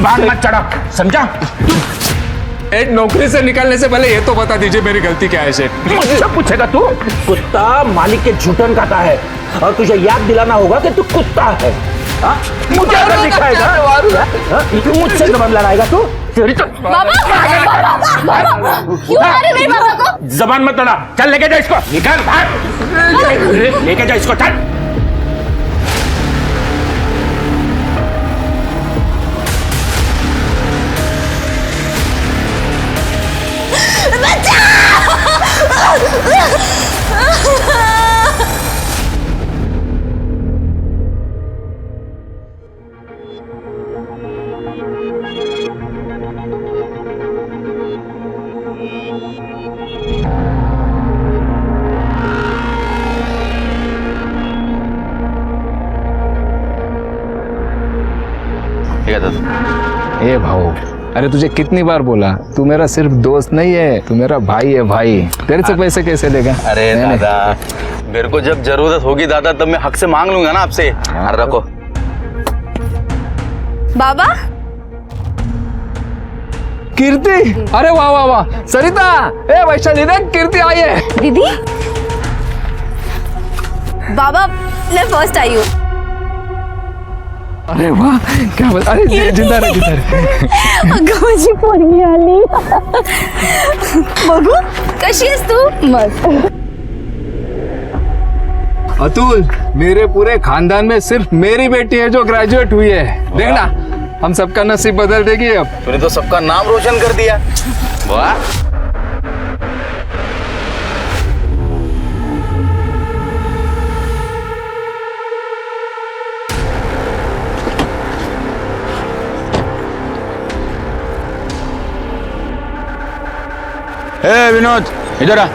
जुबान मत चढ़ा, समझा? एक नौकरी से निकालने से पहले ये तो बता दीजिए मेरी गलती क्या है शेठ। मुझसे पूछेगा तू? कुत्ता मालिक के झूठन खाता है और तुझे याद दिलाना होगा कि तू कुत्ता है। मुझे अगर दिखाएगा तू मुझसे जबान लड़ाएगा तू? तेरी तो बाबा क्यों मारे मेरे पापा को? जबान मत लड़ा, चल लेके जा इसको, निकाल भाग, लेके जा इसको, चल। ए भाऊ, अरे तुझे कितनी बार बोला, तू मेरा सिर्फ दोस्त नहीं है, तू मेरा भाई है भाई। तेरे से पैसे कैसे लेगा? अरे दादा, मेरे को जब जरूरत होगी दादा तब मैं हक से मांग लूंगा ना आपसे। रखो। बाबा कीर्ति, अरे वाह वाह वाह, सरिता, ए वैशाली देख कीर्ति आई है। दीदी, बाबा मैं फर्स्ट आई हूँ। अरे वाह, क्या बात, अरे जिंदा रहे, जिंदा रहे। अगं माझी पोरगी आली। बघू कशी आहेस तू? मस्त। अतुल, मेरे पूरे खानदान में सिर्फ मेरी बेटी है जो ग्रेजुएट हुई है। देखना, हम सबका नसीब बदल देगी अब। तूने तो सबका नाम रोशन कर दिया। वाह। ए विनोद, इधर आ।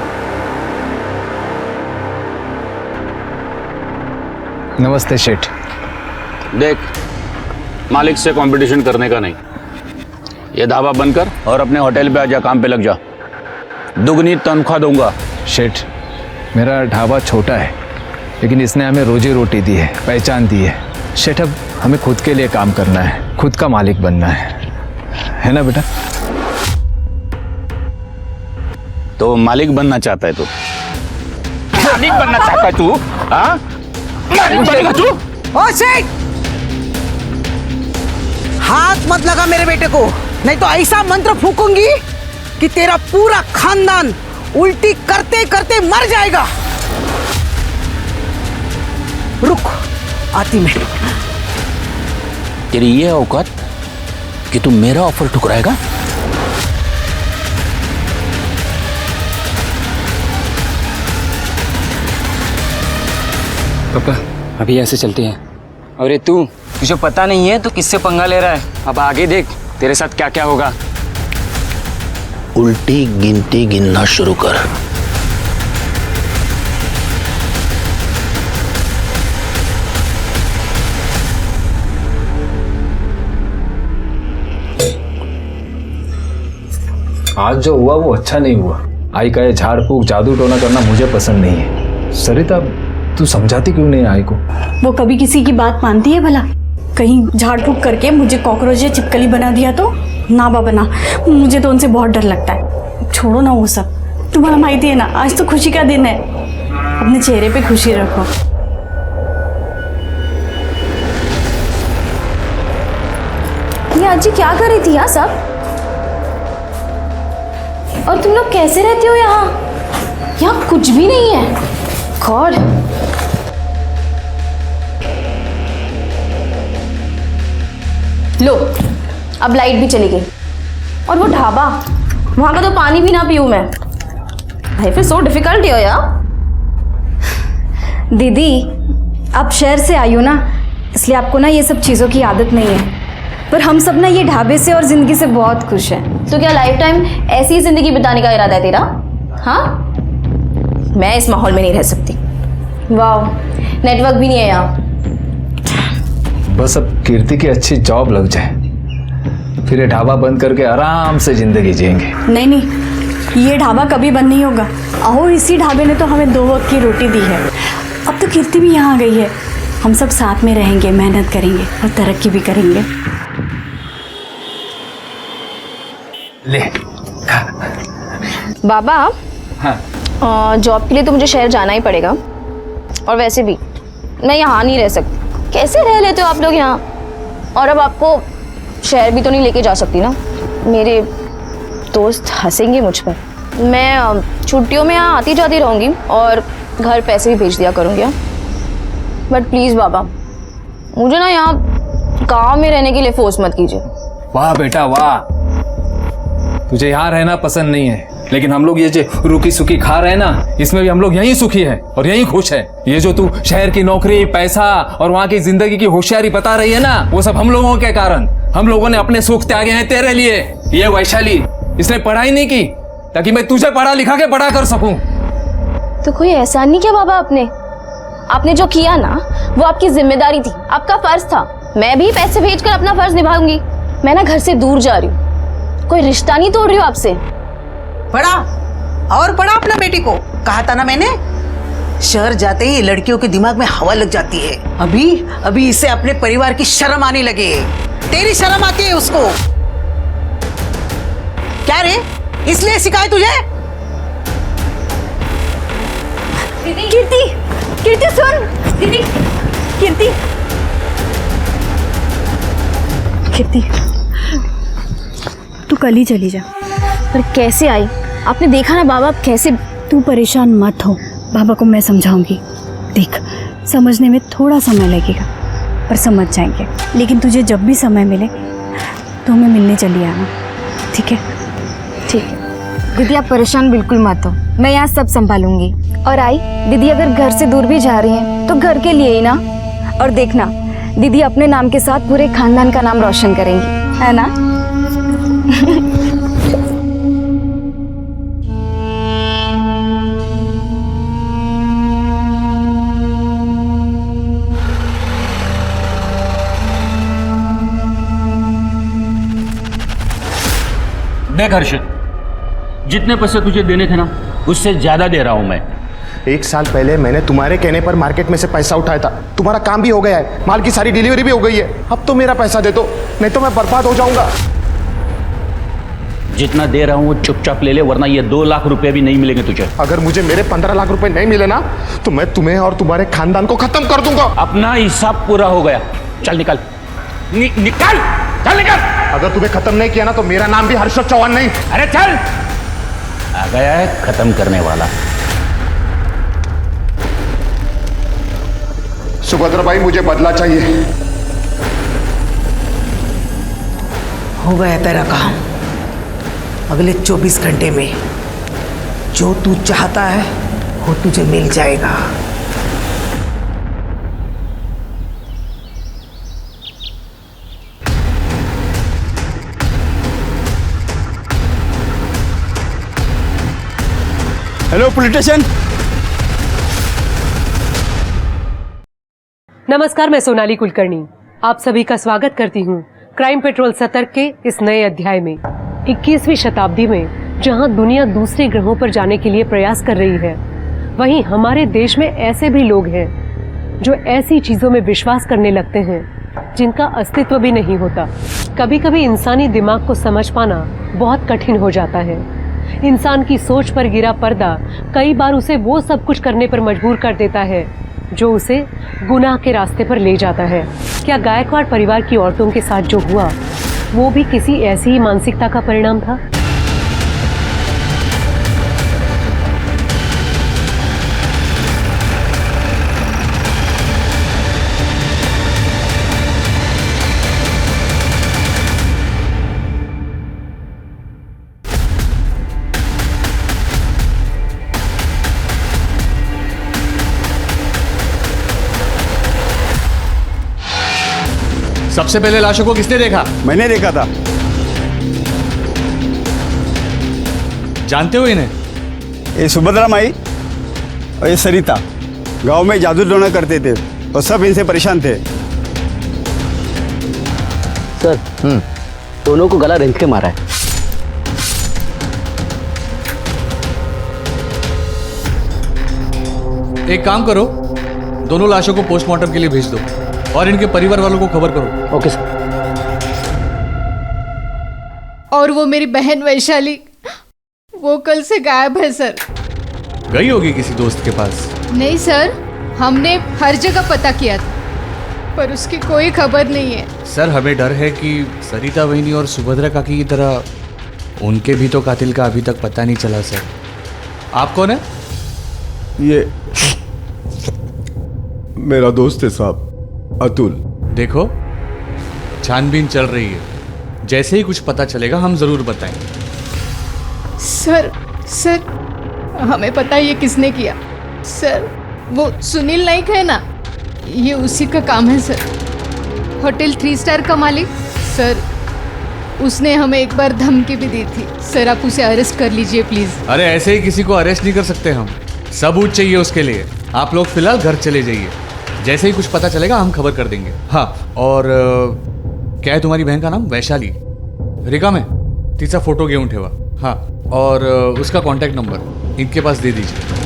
नमस्ते शेठ। देख, मालिक से कंपटीशन करने का नहीं, ये ढाबा बंद कर और अपने होटल पे आजा, काम पे लग जा, दुगनी तनख्वाह दूंगा। शेठ, मेरा ढाबा छोटा है लेकिन इसने हमें रोजी रोटी दी है, पहचान दी है। शेठ, अब हमें खुद के लिए काम करना है, खुद का मालिक बनना है ना बेटा? तो मालिक बनना चाहता है तू? मालिक बनना चाहता है तू? हाँ, मालिक बनेगा तू? ओ सेठ, हाथ मत लगा मेरे बेटे को, नहीं तो ऐसा मंत्र फूकूंगी कि तेरा पूरा खानदान उल्टी करते करते मर जाएगा। रुक, आती मैं। तेरी ये औकात कि तू मेरा ऑफर ठुकराएगा? पापा, अभी ऐसे चलते हैं। अरे तू, तुझे पता नहीं है तो किससे पंगा ले रहा है? अब आगे देख तेरे साथ क्या क्या होगा। उल्टी गिनती गिनना शुरू कर। आज जो हुआ वो अच्छा नहीं हुआ। आई का ये झाड़ फूक जादू टोना करना मुझे पसंद नहीं है। सरिता, तू समझाती क्यों नहीं आई को? वो कभी किसी की बात मानती है भला? कहीं झाड़ फूक करके मुझे कॉकरोच या चिपकली बना दिया तो? ना बाबा ना, मुझे तो उनसे बहुत डर लगता है। छोड़ो ना वो सब, तुम्हारा माहिती है ना, आज तो खुशी का दिन है। अपने चेहरे पे खुशी रखो। ये आजी क्या कर रही थी यहाँ सब? और तुम लोग कैसे रहते हो यहाँ? यहाँ कुछ भी नहीं है। गॉड, लो अब लाइट भी चली गई। और वो ढाबा, वहां का तो पानी भी ना पीऊं मैं। भाई फिर सो डिफिकल्ट हो यार। दीदी, आप शहर से आई हो ना, इसलिए आपको ना ये सब चीज़ों की आदत नहीं है। पर हम सब ना ये ढाबे से और ज़िंदगी से बहुत खुश हैं। तो क्या लाइफ टाइम ऐसी ही ज़िंदगी बिताने का इरादा है तेरा? हाँ, मैं इस माहौल में नहीं रह सकती। वाह, नेटवर्क भी नहीं है यहाँ। बस अब कीर्ति की अच्छी जॉब लग जाए, फिर ये ढाबा बंद करके आराम से जिंदगी जिएंगे। नहीं नहीं, ये ढाबा कभी बंद नहीं होगा। और इसी ढाबे ने तो हमें 2 वक्त की रोटी दी है। अब तो कीर्ति भी यहाँ आ गई है। हम सब साथ में रहेंगे, मेहनत करेंगे और तरक्की भी करेंगे। ले। बाबा हाँ जॉब के लिए तो मुझे शहर जाना ही पड़ेगा, और वैसे भी मैं यहाँ नहीं रह सकती। कैसे रह लेते हो आप लोग यहाँ? और अब आपको शहर भी तो नहीं लेके जा सकती ना, मेरे दोस्त हंसेंगे मुझ पर। मैं छुट्टियों में यहाँ आती जाती रहूँगी और घर पैसे भी भेज दिया करूँगी। बट प्लीज़ बाबा, मुझे ना यहाँ गाँव में रहने के लिए फोर्स मत कीजिए। वाह बेटा वाह, तुझे यहाँ रहना पसंद नहीं है, लेकिन हम लोग ये जो रुकी सुखी खा रहे हैं ना, इसमें भी हम लोग यहीं सुखी हैं और यहीं खुश हैं। ये जो तू शहर की नौकरी, पैसा और वहाँ की जिंदगी की होशियारी बता रही है ना, वो सब हम लोगों के कारण। हम लोगों ने अपने सुख त्यागे हैं तेरे लिए। ये वैशाली, इसने पढ़ाई नहीं की ताकि मैं तुझे पढ़ा लिखा के बड़ा कर सकूं। तो कोई एहसान नहीं किया बाबा आपने जो किया ना, वो आपकी जिम्मेदारी थी, आपका फर्ज था। मैं भी पैसे भेजकर अपना फर्ज निभाऊंगी। मैं ना घर से दूर जा रही हूँ, कोई रिश्ता नहीं तोड़ रही हूँ आपसे। पढ़ा और पढ़ा अपना बेटी को। कहा था ना मैंने, शहर जाते ही लड़कियों के दिमाग में हवा लग जाती है। अभी इसे अपने परिवार की शर्म आने लगे। तेरी शर्म आती है उसको? क्या रे, इसलिए सिखाए तुझे? कीर्ति सुन। दीदी, कीर्ति तू कल ही चली जा। पर कैसे आई? आपने देखा ना बाबा कैसे। तू परेशान मत हो, बाबा को मैं समझाऊंगी। देख, समझने में थोड़ा समय लगेगा पर समझ जाएंगे। लेकिन तुझे जब भी समय मिले तो हमें मिलने चली आना, ठीक है? ठीक है दीदी, आप परेशान बिल्कुल मत हो, मैं यहाँ सब संभालूंगी। और आई दीदी, अगर घर से दूर भी जा रही हैं तो घर के लिए ही ना। और देखना दीदी अपने नाम के साथ पूरे खानदान का नाम रोशन करेंगी, है ना? देख हर्षित, जितने पैसे तुझे देने थे ना, उससे ज्यादा दे रहा हूं मैं। 1 साल पहले मैंने तुम्हारे कहने पर मार्केट में से पैसा उठाया था। तुम्हारा काम भी हो गया है, माल की सारी डिलीवरी भी हो गई है। अब तो मेरा पैसा दे दो, नहीं तो मैं बर्बाद हो जाऊंगा। जितना दे रहा हूं वो चुपचाप ले ले, वरना ये 2 लाख रुपए भी नहीं मिलेंगे तुझे। अगर मुझे मेरे 15 लाख रुपए नहीं मिले ना, तो मैं तुम्हें और तुम्हारे खानदान को खत्म कर दूंगा। अपना हिसाब पूरा हो गया, चल निकल। निकल, चल निकल। अगर तुम्हें खत्म नहीं किया ना, तो मेरा नाम भी हर्षद चौहान नहीं। अरे चल, आ गया है खत्म करने वाला। सुभद्रा भाई, मुझे बदला चाहिए। हो गया तेरा काम। अगले 24 घंटे में जो तू चाहता है वो तुझे मिल जाएगा। Hello police station. नमस्कार, मैं सोनाली कुलकर्णी आप सभी का स्वागत करती हूँ क्राइम पेट्रोल सतर्क के इस नए अध्याय में। 21वीं शताब्दी में जहाँ दुनिया दूसरे ग्रहों पर जाने के लिए प्रयास कर रही है, वहीं हमारे देश में ऐसे भी लोग हैं जो ऐसी चीजों में विश्वास करने लगते हैं जिनका अस्तित्व भी नहीं होता। कभी कभी इंसानी दिमाग को समझ पाना बहुत कठिन हो जाता है। इंसान की सोच पर गिरा पर्दा कई बार उसे वो सब कुछ करने पर मजबूर कर देता है जो उसे गुनाह के रास्ते पर ले जाता है। क्या गायकवाड़ परिवार की औरतों के साथ जो हुआ वो भी किसी ऐसी ही मानसिकता का परिणाम था? सबसे पहले लाशों को किसने देखा? मैंने देखा था। जानते हो इन्हें? ये सुभद्रा माई और ये सरिता गांव में जादू टोना करते थे और सब इनसे परेशान थे। सर, दोनों को गला रेंग के मारा है। एक काम करो, दोनों लाशों को पोस्टमार्टम के लिए भेज दो और इनके परिवार वालों को खबर करो। Okay sir. और और वो मेरी बहन वैशाली, वो कल से गायब है सर। गई होगी किसी दोस्त के पास। नहीं सर, हमने हर जगह पता किया था, पर उसकी कोई खबर नहीं है। सर हमें डर है कि सरिता बहनी और सुभद्रा काकी की तरह उनके भी तो कातिल का अभी तक पता नहीं चला। सर आप कौन है? ये मेरा दोस्त है साहब, अतुल। देखो छानबीन चल रही है, जैसे ही कुछ पता चलेगा हम जरूर बताएंगे। सर हमें पता है ये किसने किया। सर वो सुनील नाइक है ना, ये उसी का काम है सर। होटल 3 स्टार का मालिक सर, उसने हमें एक बार धमकी भी दी थी। सर आप उसे अरेस्ट कर लीजिए प्लीज। अरे ऐसे ही किसी को अरेस्ट नहीं कर सकते हम, सबूत चाहिए उसके लिए। आप लोग फिलहाल घर चले जाइए, जैसे ही कुछ पता चलेगा हम खबर कर देंगे। हाँ और क्या है तुम्हारी बहन का नाम? वैशाली। रिका में तिचा फोटो घेऊन ठेवा। हाँ और उसका कॉन्टॅक्ट नंबर इनके पास दे दीजिए।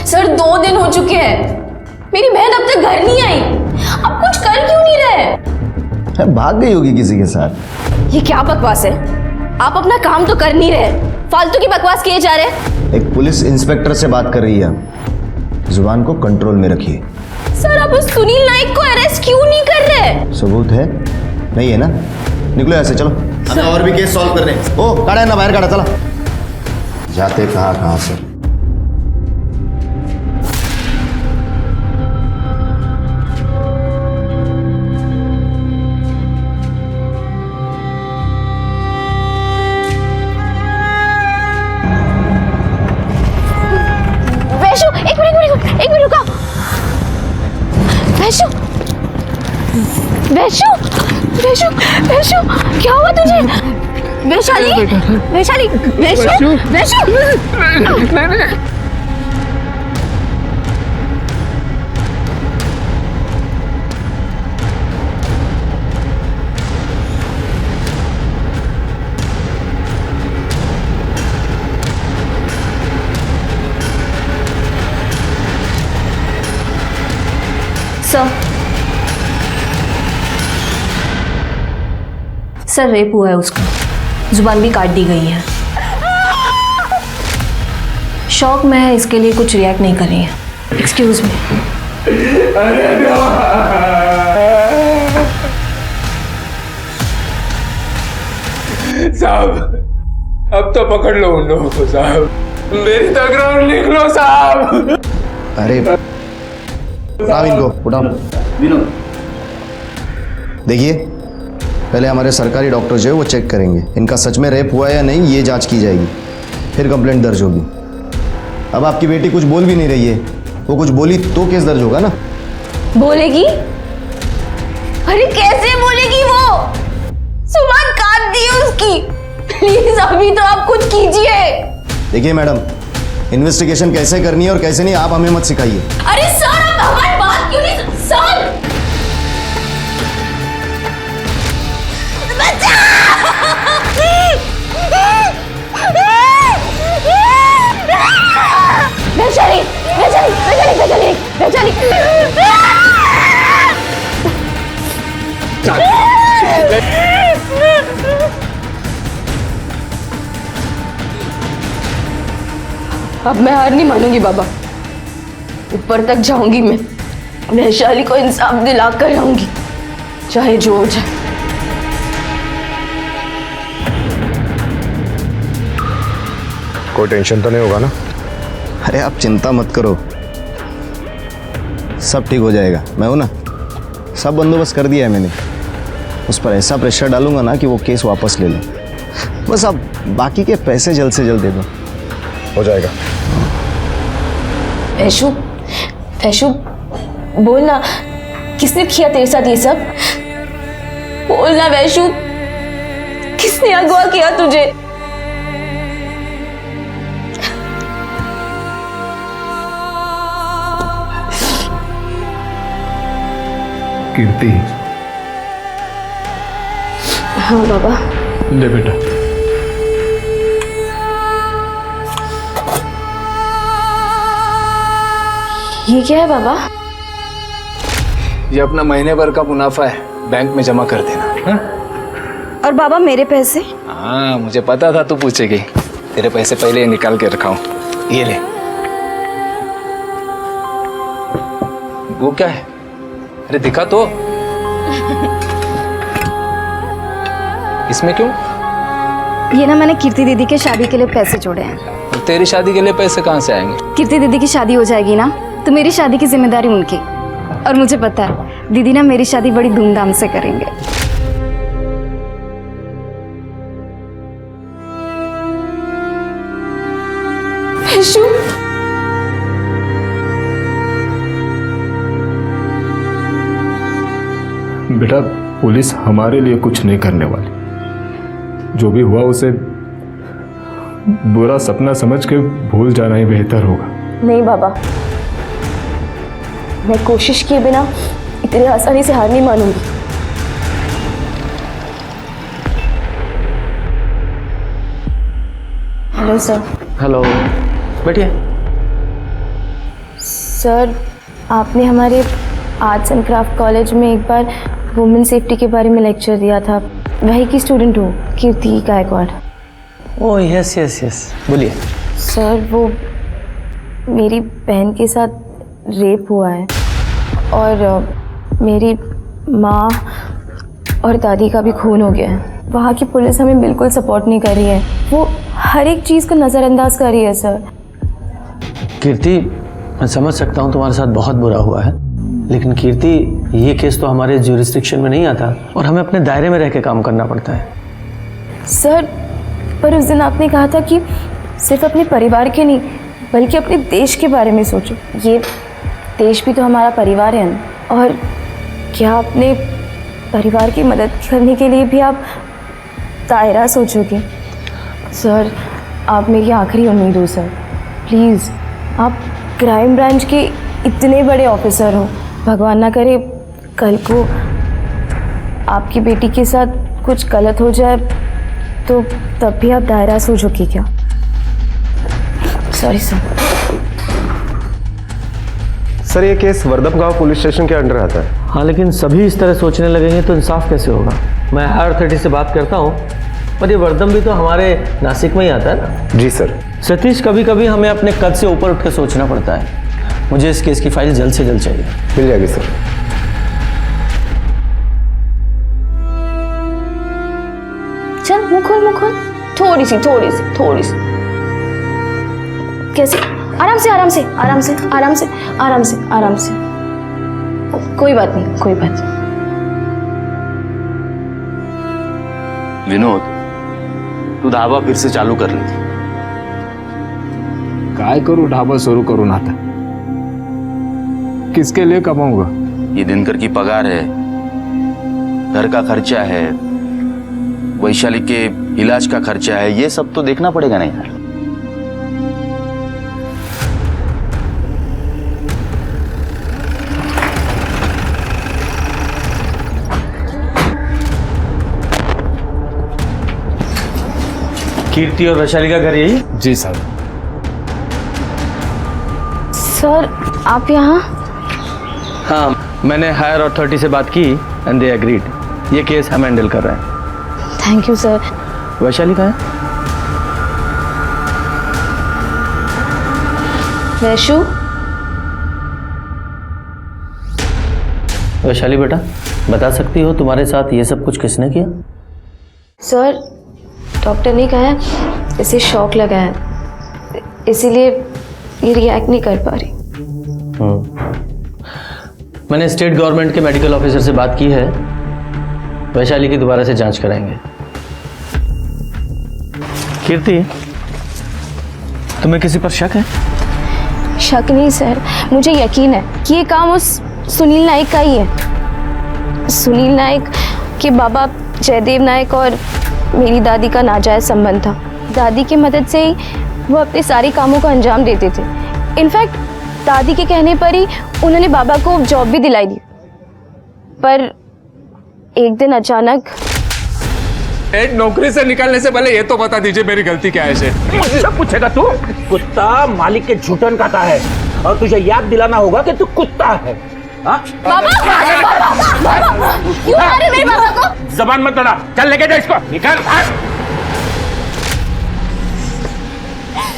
सर 2 दिन हो चुके हैं, मेरी बहन अब तक घर नहीं आई। आप कुछ कर क्यों नहीं रहे? भाग गई होगी किसी के साथ। ये क्या बकवास है? आप अपना काम तो कर नहीं रहे, फालतू की बकवास किए जा रहे। एक पुलिस इंस्पेक्टर से बात कर रही है, जुबान को कंट्रोल में रखिए। सर आप उस सुनील नाइक को अरेस्ट क्यों नहीं कर रहे? सबूत है? नहीं है ना? निकलो ऐसे, चलो हमें और भी केस सॉल्व करने। ओ काढ़ा है ना, बाहर काढ़ा, चला। जाते कहाँ से? एक मिनट रुको। वैशु क्या हुआ तुझे? वैशाली सर रेप हुआ है उसका, जुबान भी काट दी गई है। शॉक में है, इसके लिए कुछ रिएक्ट नहीं कर रही है। Excuse me. साहब अब तो पकड़ लो उन लोगों को साहब, मेरी तकरार लिख लो साहब। अरे उठाओ इनको, उठाओ। देखिए पहले हमारे सरकारी डॉक्टर जो है वो चेक करेंगे, इनका सच में रेप हुआ है या नहीं ये जांच की जाएगी, फिर कंप्लेंट दर्ज होगी। अब आपकी बेटी कुछ बोल भी नहीं रही है, वो कुछ बोली तो केस दर्ज होगा ना। बोलेगी? अरे कैसे बोलेगी? वो जुबान काट दी उसकी। प्लीज अभी तो आप कुछ कीजिए। देखिए मैडम, इन्वेस्टिगेशन कैसे करनी है और कैसे नहीं आप हमें मत सिखाइए। अरे सर आप हमारी बात क्यों नहीं सर? वैशाली अब मैं हार नहीं मानूंगी बाबा, ऊपर तक जाऊंगी मैं, वैशाली को इंसाफ दिला कर आऊंगी, चाहे जो हो जाए। कोई टेंशन तो नहीं होगा ना? अरे आप चिंता मत करो, सब ठीक हो जाएगा, मैं हूं ना, सब बंदोबस्त कर दिया है मैंने। उस पर ऐसा प्रेशर डालूंगा ना कि वो केस वापस ले लो। बस अब बाकी के पैसे जल्द से जल्द दे दो, हो जाएगा। वैशु, वैशु बोलना, किसने किया तेरे साथ ये सब? बोलना वैशु, किसने अगवा किया तुझे? कीर्ति। हाँ बाबा। ले बेटा। ये क्या है बाबा? ये अपना महीने भर का मुनाफा है, बैंक में जमा कर देना। हाँ? और बाबा मेरे पैसे? हाँ, मुझे पता था तू पूछेगी। तेरे पैसे पहले निकाल के रखा हूं, ये ले। वो क्या है? अरे दिखा तो। इसमें क्यों? ये ना मैंने कीर्ति दीदी के शादी के लिए पैसे जोड़े हैं। तेरी शादी के लिए पैसे कहाँ से आएंगे? कीर्ति दीदी की शादी हो जाएगी ना, तो मेरी शादी की जिम्मेदारी उनकी। और मुझे पता है दीदी ना मेरी शादी बड़ी धूमधाम से करेंगे। वैशु, बेटा, पुलिस हमारे लिए कुछ नहीं करने वाली। जो भी हुआ उसे बुरा सपना समझ के भूल जाना ही बेहतर होगा। नहीं बाबा, मैं कोशिश किए बिना इतनी आसानी से हार नहीं मानूंगी। Hello sir. हेलो, बैठिए। सर, आपने हमारे आर्ट्स एंड क्राफ्ट कॉलेज में एक बार वुमेन सेफ्टी के बारे में लेक्चर दिया था। वही की स्टूडेंट हूँ, Kirti Gaikwad. Oh yes yes yes, बोलिए। सर, वो मेरी बहन के साथ रेप हुआ है और मेरी माँ और दादी का भी खून हो गया है। वहाँ की पुलिस हमें बिल्कुल सपोर्ट नहीं कर रही है, वो हर एक चीज़ को नज़रअंदाज कर रही है सर। कीर्ति, मैं समझ सकता हूँ तुम्हारे साथ बहुत बुरा हुआ है, लेकिन कीर्ति, ये केस तो हमारे ज्यूरिस्डिक्शन में नहीं आता और हमें अपने दायरे में रह के काम करना पड़ता है। सर, पर उस दिन आपने कहा था कि सिर्फ अपने परिवार के नहीं बल्कि अपने देश के बारे में सोचो। ये देश भी तो हमारा परिवार है ना। और क्या अपने परिवार की मदद करने के लिए भी आप दायरा सोचोगे? सर, आप मेरी आखिरी उम्मीद हो सर। प्लीज़, आप क्राइम ब्रांच के इतने बड़े ऑफिसर हो, भगवान ना करे कल को आपकी बेटी के साथ कुछ गलत हो जाए तो तब भी आप दायरा सोचोगे क्या? Sorry sir. सर, ये केस वर्दप गांव पुलिस स्टेशन के अंडर आता है। हाँ, लेकिन सभी इस तरह सोचने लगेंगे तो इंसाफ कैसे होगा? मैं हायर अथॉरिटी से बात करता हूँ, पर ये वर्दम भी तो हमारे नासिक में ही आता है ना। जी सर। सतीश, कभी कभी हमें अपने कद से ऊपर उठ कर सोचना पड़ता है। मुझे इस केस की फाइल जल्द से जल्द चाहिए। मिल जाएगी सर। चल मुँह खोल, थोड़ी सी। कैसे? आराम से। कोई बात नहीं। विनोद, तू ढाबा फिर से चालू कर ले। काय करूं? ढाबा शुरू करूं ना था? किसके लिए कमाऊंगा? ये दिनकर की पगार है, घर का खर्चा है, वैशाली के इलाज का खर्चा है, ये सब तो देखना पड़ेगा ना यार। कीर्ति और वैशाली का घर यही? जी सर। सर, आप यहाँ? हाँ, मैंने हायर अथॉरिटी से बात की एंड दे एग्रीड। ये केस हम हैंडल कर रहे हैं। Thank you sir. वैशाली कहाँ है? वैशु? वैशाली बेटा, बता सकती हो तुम्हारे साथ ये सब कुछ किसने किया? सर, डॉक्टर ने कहा है इसे शॉक लगा है, इसीलिए ये रिएक्ट नहीं कर पा रही। मैंने स्टेट गवर्नमेंट के मेडिकल ऑफिसर से बात की है, वैशाली की दोबारा से जांच कराएंगे। कीर्ति, तुम्हें किसी पर शक है? शक नहीं सर, मुझे यकीन है कि ये काम उस सुनील नायक का ही है। सुनील नायक के बाबा जयदेव नायक और मेरी दादी का नाजायज संबंध था। दादी की मदद से ही वो अपने सारे कामों को अंजाम देते थे। इनफैक्ट दादी के कहने पर ही उन्होंने बाबा को जॉब भी दिलाई दी। पर एक दिन अचानक नौकरी से निकालने से पहले ये तो बता दीजिए मेरी गलती क्या है शेठ। मुझसे पूछेगा तू? कुत्ता मालिक के झूठन खाता है और तुझे याद दिलाना होगा कि तू कुत्ता है। बाबा, क्यों मारे मेरे बाबा को? जबान मत लड़ा, चल लेके जा इसको, निकाल।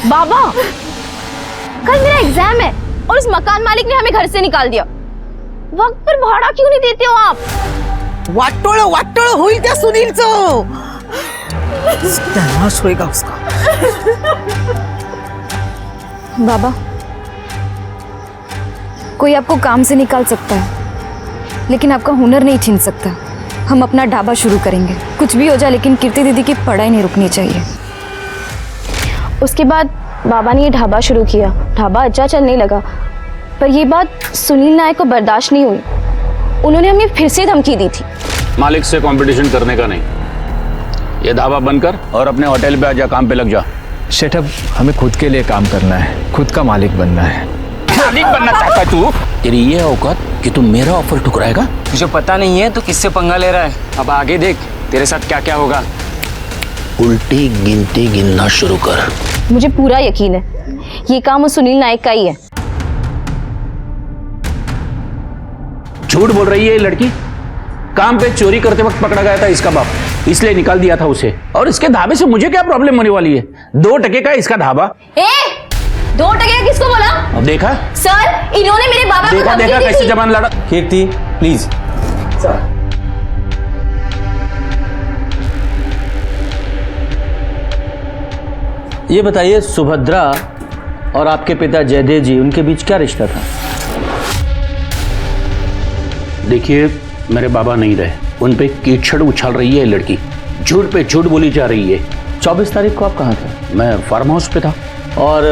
बाबा, कल मेरा एग्जाम है और उस मकान मालिक ने हमें घर से निकाल दिया। वक्त पर भाड़ा क्यों नहीं देते हो आप? वाटोळ होईल त्या सुनीलचं, नाश होएगा उसका। बाबा, कोई आपको काम से निकाल सकता है लेकिन आपका हुनर नहीं छीन सकता। हम अपना ढाबा शुरू करेंगे, कुछ भी हो जाए लेकिन कीर्ति दीदी की पढ़ाई नहीं रुकनी चाहिए। उसके बाद बाबा ने ये ढाबा शुरू किया। ढाबा अच्छा चलने लगा, पर ये बात सुनील नायक को बर्दाश्त नहीं हुई। उन्होंने हमें फिर से धमकी दी थी। मालिक से कंपटीशन करने का नहीं, ये ढाबा बंद कर और अपने होटल पे आजा, काम पे लग जा। शेठ, अब हमें खुद के लिए काम करना है, खुद का मालिक बनना है। मालिक बनना चाहता है तू? तेरी ये औकात कि तू मेरा ऑफर ठुकराएगा? तुझे पता नहीं है तो किससे पंगा ले रहा है। अब आगे देख तेरे साथ क्या क्या होगा। उल्टी गिनती गिनना शुरू कर। मुझे पूरा यकीन है ये काम उस सुनील नायक का ही है। झूठ बोल रही है ये लड़की। काम पे चोरी करते वक्त पकड़ा गया था इसका बाप, इसलिए निकाल दिया था उसे। और इसके ढाबे से मुझे क्या प्रॉब्लम होने वाली है? 2 टके का इसका ढाबा। 2 टके का किसको बोला? अब देखा सर, इन्होंने मेरे बाबा को धमकी दी कैसे थी। जबान लड़ा। कीर्ति प्लीज। सर, ये बताइए, सुभद्रा और आपके पिता जयदेव जी, उनके बीच क्या रिश्ता था? देखिए, मेरे बाबा नहीं रहे, उन पे कीचड़ उछाल रही है लड़की, झूठ पे झूठ बोली जा रही है। 24 तारीख को आप कहाँ थे? मैं फार्म हाउस पे था। और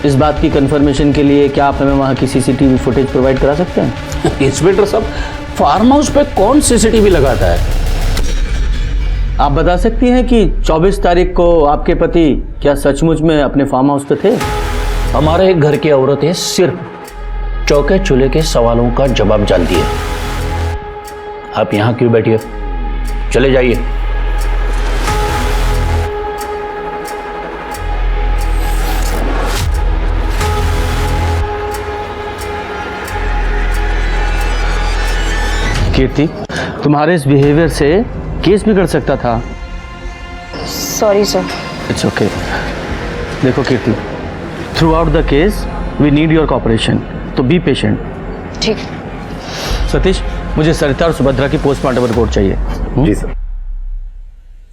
इस बात की कंफर्मेशन के लिए क्या आप हमें वहाँ की सीसीटीवी फुटेज प्रोवाइड करा सकते हैं? इंस्पेक्टर साहब, फार्म हाउस पे कौन सीसीटीवी लगाता है? आप बता सकती हैं कि 24 तारीख को आपके पति क्या सचमुच में अपने फार्म हाउस पे थे? हमारे घर की औरतें सिर्फ चौके चूल्हे के सवालों का जवाब जानती है। आप यहाँ क्यों बैठी हो? चले जाइए। कीर्ति, तुम्हारे इस बिहेवियर से केस भी कर सकता था। Sorry sir. It's okay. देखो Kirti, throughout the case we need your cooperation, to be patient. ठीक। सतीश, मुझे सरिता और सुभद्रा की पोस्टमार्टम रिपोर्ट चाहिए। जी सर।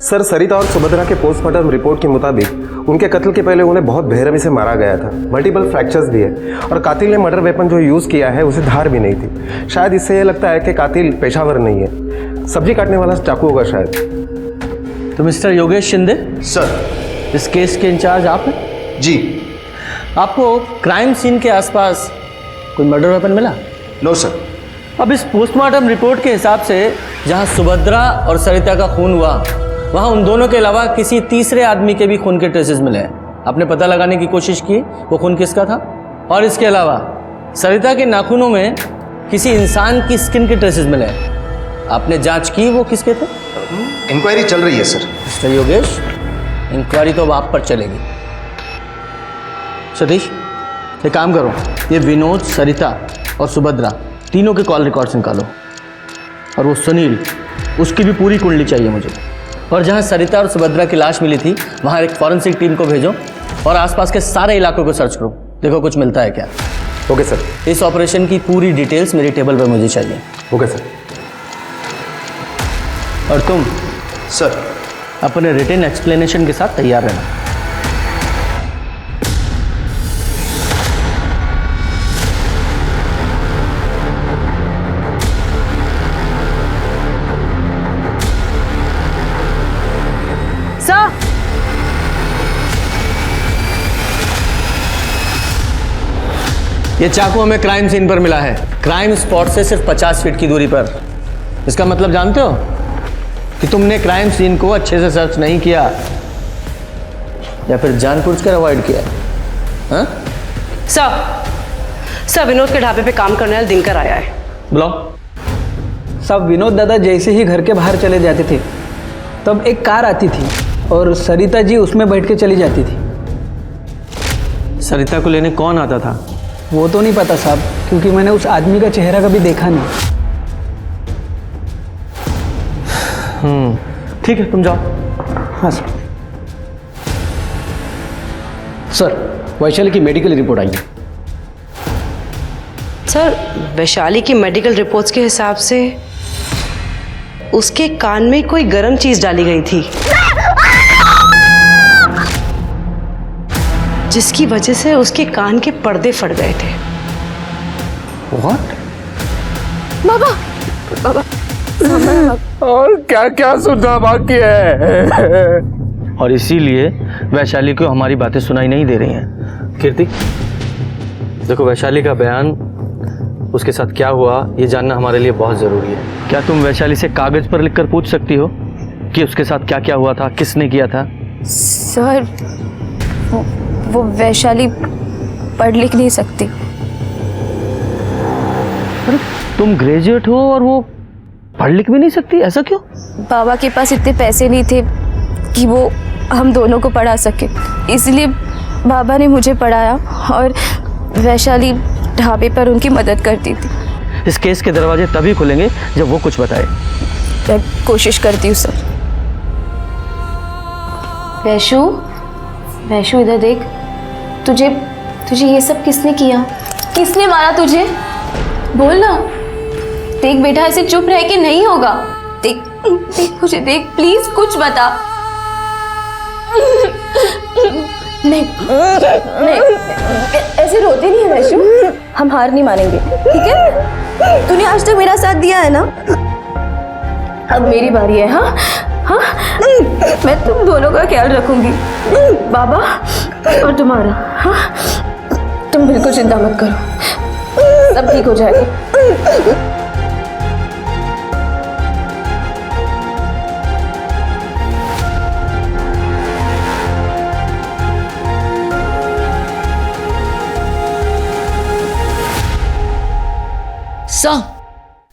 सर, सरिता और सुभद्रा के पोस्टमार्टम रिपोर्ट के मुताबिक उनके कत्ल के पहले उन्हें बहुत बेरहमी से मारा गया था। मल्टीपल फ्रैक्चर्स भी है और कातिल ने मर्डर वेपन जो यूज़ किया है उसे धार भी नहीं थी। शायद इससे यह लगता है कि कातिल पेशावर नहीं है, सब्जी काटने वाला चाकू होगा शायद। तो मिस्टर योगेश शिंदे सर। इस केस के इंचार्ज आप हैं? जी। आपको क्राइम सीन के आसपास कोई मर्डर वेपन मिला? No sir. अब इस पोस्टमार्टम रिपोर्ट के हिसाब से जहां सुभद्रा और सरिता का खून हुआ वहां उन दोनों के अलावा किसी तीसरे आदमी के भी खून के ट्रेसेस मिले हैं। आपने पता लगाने की कोशिश की वो खून किसका था? और इसके अलावा सरिता के नाखूनों में किसी इंसान की स्किन के ट्रेसेस मिले हैं। आपने जांच की वो किसके थे? इंक्वायरी चल रही है सर। मिस्टर योगेश, इंक्वायरी तो अब आप पर चलेगी। सतीश, एक काम करो, ये विनोद, सरिता और सुभद्रा तीनों के कॉल रिकॉर्ड्स निकालो। और वो सुनील, उसकी भी पूरी कुंडली चाहिए मुझे। और जहाँ सरिता और सुभद्रा की लाश मिली थी वहाँ एक फॉरेंसिक टीम को भेजो और आसपास के सारे इलाकों को सर्च करो, देखो कुछ मिलता है क्या। Okay sir. इस ऑपरेशन की पूरी डिटेल्स मेरी टेबल पर मुझे चाहिए। Okay sir. और तुम सर अपने रिटन एक्सप्लेनेशन के साथ तैयार रहना। ये चाकू हमें क्राइम सीन पर मिला है, क्राइम स्पॉट से सिर्फ 50 फीट की दूरी पर। इसका मतलब जानते हो कि तुमने क्राइम सीन को अच्छे से सर्च नहीं किया या फिर जानबूझकर अवॉइड किया। हाँ? सर विनोद के ढाबे पे काम करने वाला दिनकर आया है। बुलाओ। साहब विनोद दादा जैसे ही घर के बाहर चले जाते थे तब एक कार आती थी और सरिता जी उसमें बैठ के चली जाती थी। सरिता को लेने कौन आता था? वो तो नहीं पता साहब, क्योंकि मैंने उस आदमी का चेहरा कभी देखा नहीं। ठीक है, तुम जाओ। हाँ सर। सर वैशाली की मेडिकल रिपोर्ट आई है। सर वैशाली की मेडिकल रिपोर्ट्स के हिसाब से उसके कान में कोई गर्म चीज डाली गई थी, जिसकी वजह से उसके कान के पर्दे फट गए थे। What? बाबा और क्या क्या सुनना बाकी है। और इसीलिए वैशाली को हमारी बातें सुनाई नहीं दे रही हैं। कीर्ति देखो, वैशाली का बयान, उसके साथ क्या हुआ ये जानना हमारे लिए बहुत ज़रूरी है। क्या तुम वैशाली से कागज़ पर लिखकर पूछ सकती हो कि उसके साथ क्या क्या हुआ था, किसने किया था? सर वो वैशाली पढ़ लिख नहीं सकती। अरे तुम ग्रेजुएट हो और वो पढ़ लिख भी नहीं सकती, ऐसा क्यों? बाबा के पास इतने पैसे नहीं थे कि वो हम दोनों को पढ़ा सके, इसलिए बाबा ने मुझे पढ़ाया और वैशाली ढाबे पर उनकी मदद करती थी। इस केस के दरवाजे तभी खुलेंगे जब वो कुछ बताए। मैं कोशिश करती हूँ सर। वैशु इधर देख, तुझे ये सब किसने किया? किसने मारा तुझे? बोल ना। देख बेटा, ऐसे चुप रह के नहीं होगा। देख मुझे देख, प्लीज कुछ बता। नहीं ऐसे रोती नहीं है वैशु, हम हार नहीं मानेंगे, ठीक है? तूने आज तक मेरा साथ दिया है ना, अब मेरी बारी है। हाँ हाँ, मैं तुम दोनों का ख्याल रखूंगी, बाबा और तुम्हारा। हाँ तुम बिल्कुल चिंता मत करो, सब ठीक हो जाएगा।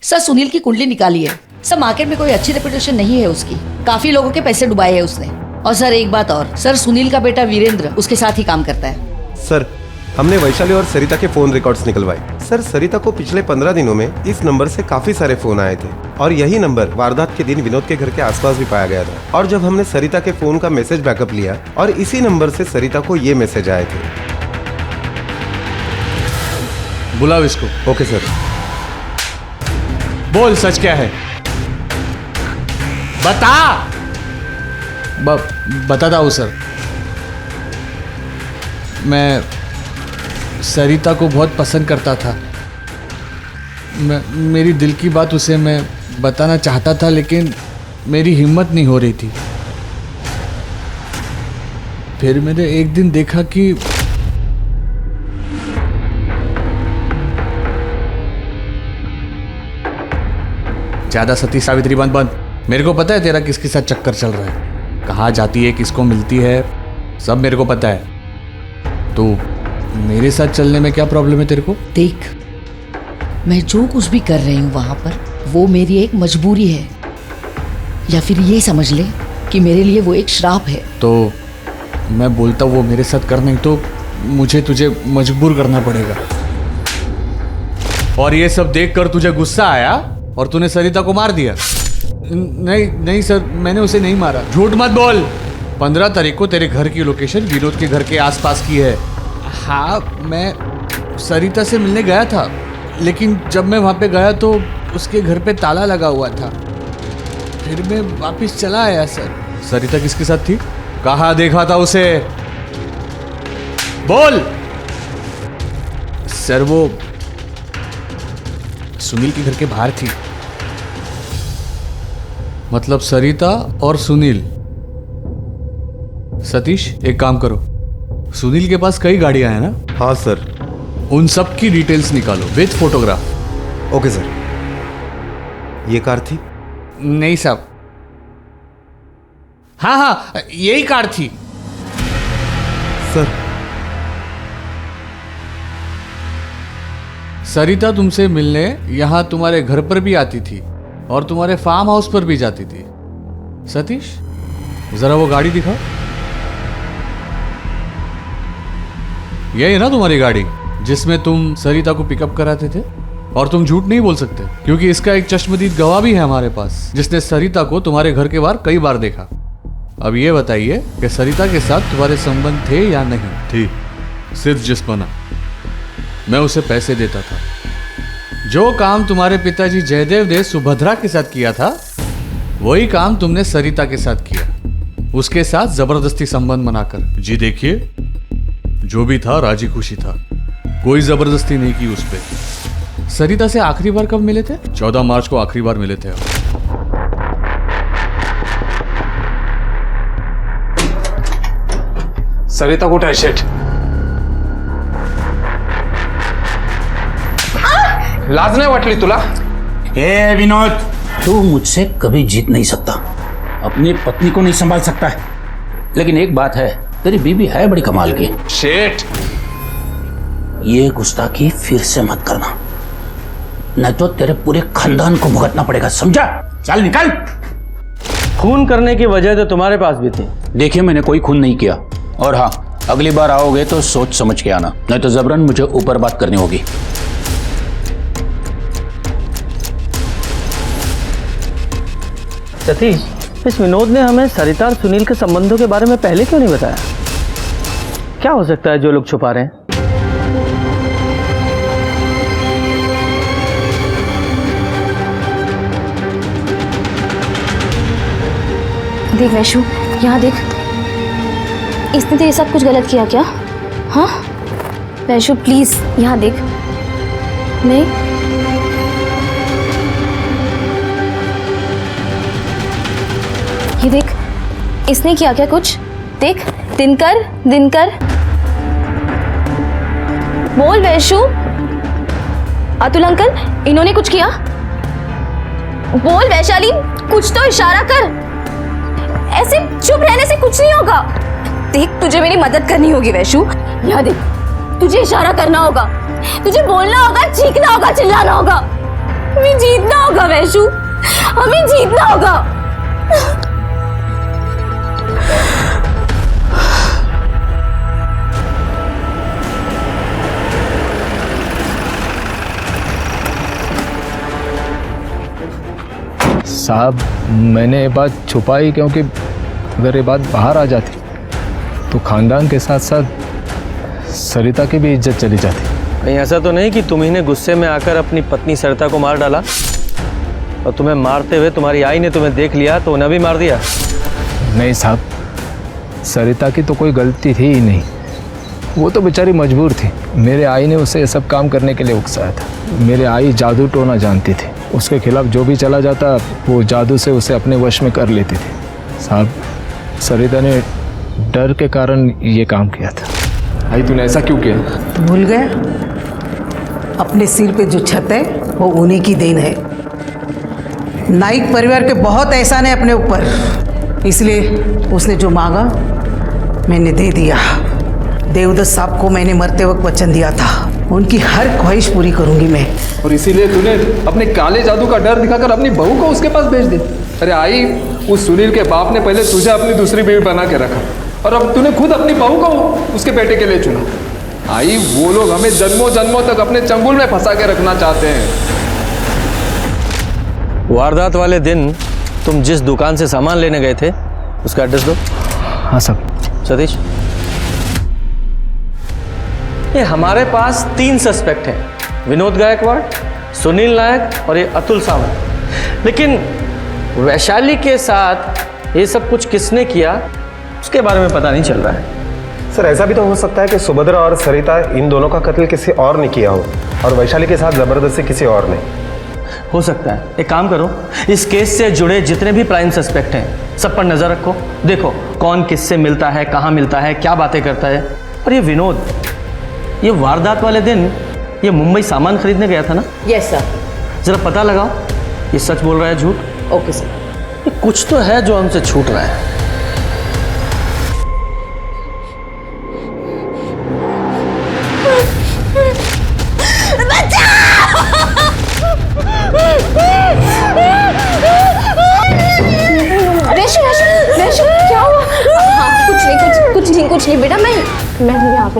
सर सुनील की कुंडली निकाली है। सर मार्केट में कोई अच्छी रेपुटेशन नहीं है उसकी, काफी लोगों के पैसे डुबाए हैं उसने। और सर एक बात और, सर सुनील का बेटा वीरेंद्र उसके साथ ही काम करता है। सर हमने वैशाली और सरिता के फोन रिकॉर्ड्स निकलवाए। सर सरिता को पिछले 15 दिनों में इस नंबर से काफी सारे फोन आए थे और यही नंबर वारदात के दिन विनोद के घर के आसपास भी पाया गया था। और जब हमने सरिता के फोन का मैसेज बैकअप लिया और इसी नंबर से सरिता को ये मैसेज आए थे। बुलाओ इसको। Okay sir. बोल सच क्या है, बता। बताता हूँ सर। मैं सरिता को बहुत पसंद करता था। मेरी दिल की बात उसे मैं बताना चाहता था, लेकिन मेरी हिम्मत नहीं हो रही थी। फिर मैंने एक दिन देखा कि ज्यादा सती सावित्री बंद। मेरे को पता है तेरा किसके साथ चक्कर चल रहा है, कहाँ जाती है, किसको मिलती है, सब मेरे को पता है। तो मेरे साथ चलने में क्या प्रॉब्लम है तेरे को? देख, मैं जो कुछ भी कर रही हूँ वहां पर वो मेरी एक मजबूरी है, या फिर ये समझ ले कि मेरे लिए वो एक श्राप है। तो मैं बोलता हूँ वो मेरे साथ कर, नहीं तो मुझे तुझे मजबूर करना पड़ेगा। और ये सब देखकर तुझे गुस्सा आया और तूने सरिता को मार दिया? नहीं सर, मैंने उसे नहीं मारा। झूठ मत बोल। 15 तारीख को तेरे घर की लोकेशन विनोद के घर के आसपास की है। हाँ, मैं सरिता से मिलने गया था, लेकिन जब मैं वहाँ पे गया तो उसके घर पे ताला लगा हुआ था। फिर मैं वापस चला आया सर। सरिता किसके साथ थी? कहाँ देखा था उसे? बोल। सर वो सुनील के घर के बाहर थी। मतलब सरिता और सुनील। सतीश एक काम करो, सुनील के पास कई गाड़ियां हैं ना? हाँ सर। उन सब की डिटेल्स निकालो विद फोटोग्राफ। Okay sir. ये कार थी? नहीं साहब, हाँ हाँ यही कार थी सर। सरिता तुमसे मिलने यहां तुम्हारे घर पर भी आती थी और तुम्हारे फार्म हाउस पर भी जाती थी। सतीश, जरा वो गाड़ी दिखाओ। यही है ना तुम्हारी गाड़ी जिसमें तुम सरिता को पिकअप कराते थे? और तुम झूठ नहीं बोल सकते क्योंकि इसका एक चश्मदीद गवाह भी है हमारे पास जिसने सरिता को तुम्हारे घर के बाहर कई बार देखा। अब ये बताइए कि सरिता के साथ तुम्हारे संबंध थे या नहीं? थी। सिर्फ जिस्मना। मैं उसे पैसे देता था। जो काम तुम्हारे पिताजी जयदेव ने सुभद्रा के साथ किया था वही काम तुमने सरिता के साथ किया, उसके साथ जबरदस्ती संबंध बनाकर। जी देखिए, जो भी था राजी खुशी था, कोई जबरदस्ती नहीं की उस पर। सरिता से आखिरी बार कब मिले थे? 14 मार्च को आखिरी बार मिले थे। सरिता कुठे आहे शेठ? लाज नाही वाटली तुला? ए विनोद, तू मुझसे कभी जीत नहीं सकता, अपनी पत्नी को नहीं संभाल सकता है। लेकिन एक बात है, तेरी बीबी है बड़ी कमाल की। शेठ, ये गुस्ताखी फिर से मत करना, नहीं तो तेरे पूरे खानदान को भुगतना पड़ेगा, समझा? चल निकल। खून करने की वजह तो तुम्हारे पास भी थी। देखिए, मैंने कोई खून नहीं किया, और हाँ, अगली बार आओगे तो सोच समझ के आना, नहीं तो जबरन मुझे ऊपर बात करनी होगी। सतीश, इस विनोद ने हमें सरिता और सुनील के संबंधों के बारे में पहले क्यों नहीं बताया? क्या हो सकता है जो लोग छुपा रहे हैं? देख वैशु, यहाँ देख, इसने तेरे साथ कुछ गलत किया क्या? हाँ वैशु प्लीज यहाँ देख। नहीं, ये देख, इसने किया क्या कुछ? देख, दिनकर, दिनकर बोल वैशु। अतुल अंकल, इन्होंने कुछ किया? बोल वैशाली, कुछ तो इशारा कर। ऐसे चुप रहने से कुछ नहीं होगा। देख, तुझे मेरी मदद करनी होगी वैशु। यहाँ देख, तुझे इशारा करना होगा, तुझे बोलना होगा, चीखना होगा, चिल्लाना होगा। हमें जीतना होगा वैशु, हमें जीतना होगा। साहब, मैंने ये बात छुपाई क्योंकि अगर ये बात बाहर आ जाती तो खानदान के साथ साथ सरिता की भी इज्जत चली जाती। कहीं ऐसा तो नहीं कि तुम्ही ने गुस्से में आकर अपनी पत्नी सरिता को मार डाला और तुम्हें मारते हुए तुम्हारी आई ने तुम्हें देख लिया तो उन्हें भी मार दिया? नहीं साहब, सरिता की तो कोई गलती थी ही नहीं, वो तो बेचारी मजबूर थी। मेरे आई ने उसे ये सब काम करने के लिए उकसाया था। मेरे आई जादू टोना जानती थी, उसके खिलाफ जो भी चला जाता वो जादू से उसे अपने वश में कर लेती थी। साहब, सरिता ने डर के कारण ये काम किया था। आई, तूने ऐसा क्यों किया? भूल गया? अपने सिर पे जो छत है वो उन्हीं की देन है। नाइक परिवार के बहुत एहसान है अपने ऊपर, इसलिए उसने जो मांगा मैंने दे दिया। देवदत्त साहब को मैंने मरते वक्त वचन दिया था, उनकी हर ख्वाहिश पूरी करूंगी मैं। और इसीलिए तूने अपने काले जादू का डर दिखाकर अपनी बहू को उसके पास भेज दी। अरे आई, उस सुनील के बाप ने पहले तुझे अपनी दूसरी बीवी बना के रखा और अब तूने खुद अपनी बहू को उसके बेटे के लिए चुना। आई, वो लोग हमें जन्मों जन्मों तक अपने चंगुल में फंसा के रखना चाहते हैं। वारदात वाले दिन तुम जिस दुकान से सामान लेने गए थे उसका एड्रेस दो। हाँ सब। सतीश, ये हमारे पास 3 सस्पेक्ट हैं, विनोद गायकवाड़, सुनील नायक और ये अतुल सावंत। लेकिन वैशाली के साथ ये सब कुछ किसने किया उसके बारे में पता नहीं चल रहा है। सर, ऐसा भी तो हो सकता है कि सुभद्रा और सरिता इन दोनों का कत्ल किसी और ने किया हो और वैशाली के साथ जबरदस्ती किसी और ने। हो सकता है। एक काम करो, इस केस से जुड़े जितने भी प्राइम सस्पेक्ट हैं सब पर नजर रखो, देखो कौन किससे मिलता है, कहाँ मिलता है, क्या बातें करता है। और ये विनोद, ये वारदात वाले दिन ये मुंबई सामान खरीदने गया था ना? Yes sir. जरा पता लगाओ ये सच बोल रहा है झूठ। Okay sir. ये कुछ तो है जो हमसे छूट रहा है। वैशु वैशु वैशु क्या हुआ? हाँ, कुछ नहीं बेटा, मैं हूँ यहाँ पे।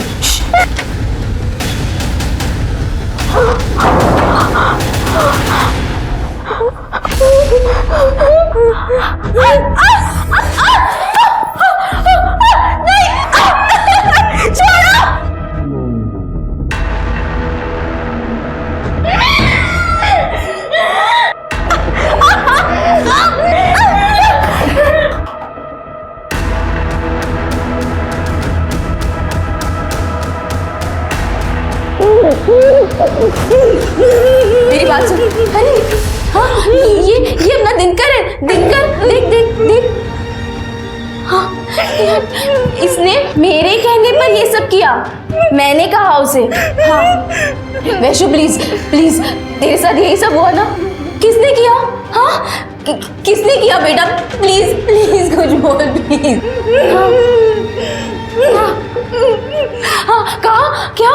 मेरी बात सुन। अरे हाँ, ये अपना दिनकर है। दिनकर, देख देख देख। हाँ यार, इसने मेरे कहने पर ये सब किया। मैंने कहा उसे। हाँ वैशु प्लीज प्लीज, तेरे साथ यही सब हुआ ना? किसने किया? हाँ किसने किया बेटा? प्लीज प्लीज कुछ बोल प्लीज। हाँ कहा क्या?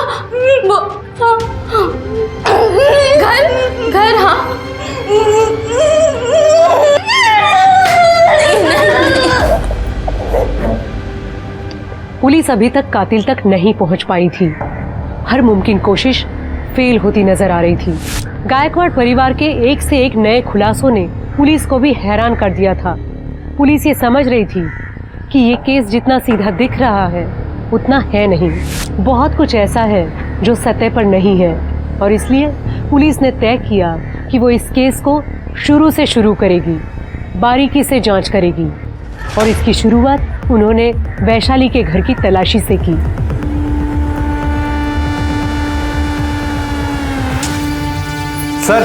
घर हाँ। पुलिस अभी तक कातिल तक नहीं पहुंच पाई थी। हर मुमकिन कोशिश फेल होती नजर आ रही थी। गायकवाड़ परिवार के एक से एक नए खुलासों ने पुलिस को भी हैरान कर दिया था। पुलिस ये समझ रही थी कि ये केस जितना सीधा दिख रहा है उतना है नहीं। बहुत कुछ ऐसा है जो सतह पर नहीं है और इसलिए पुलिस ने तय किया कि वो इस केस को शुरू से शुरू करेगी, बारीकी से जांच करेगी और इसकी शुरुआत उन्होंने वैशाली के घर की तलाशी से की। सर